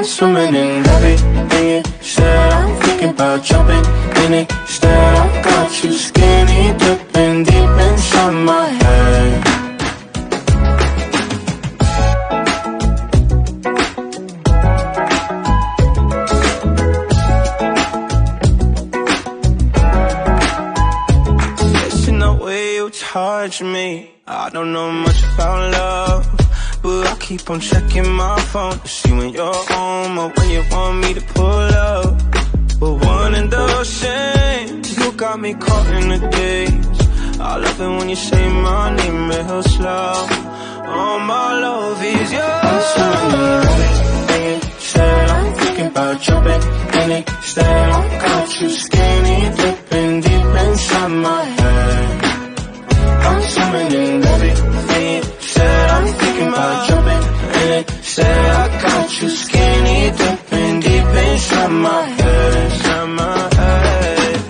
swimming in everything you said. I'm thinking about jumping in it instead. I got you skinny dipping deep inside my head. Listen the way you touch me. I don't know much about love, but I keep on checking my phone to see when you're home or when you want me to pull up. But one and the same, you got me caught in the days. I love it when you say my name real slow. All my love is yours. I'm sorry, everything you said. I'm thinking about jumping in it instead. I got you skinny dipping deep inside my head. I'm swimming in everything you said. I'm thinking about jumping in it instead. I got you skinny dipping deep inside my head, inside my head.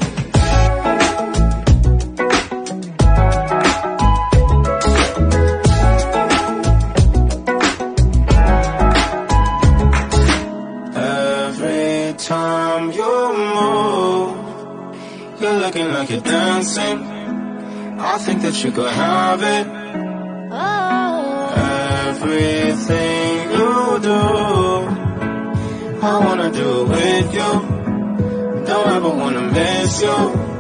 Every time you move, you're looking like you're dancing. I think that you could have it. Everything you do, I wanna do it with you. Don't ever wanna miss you.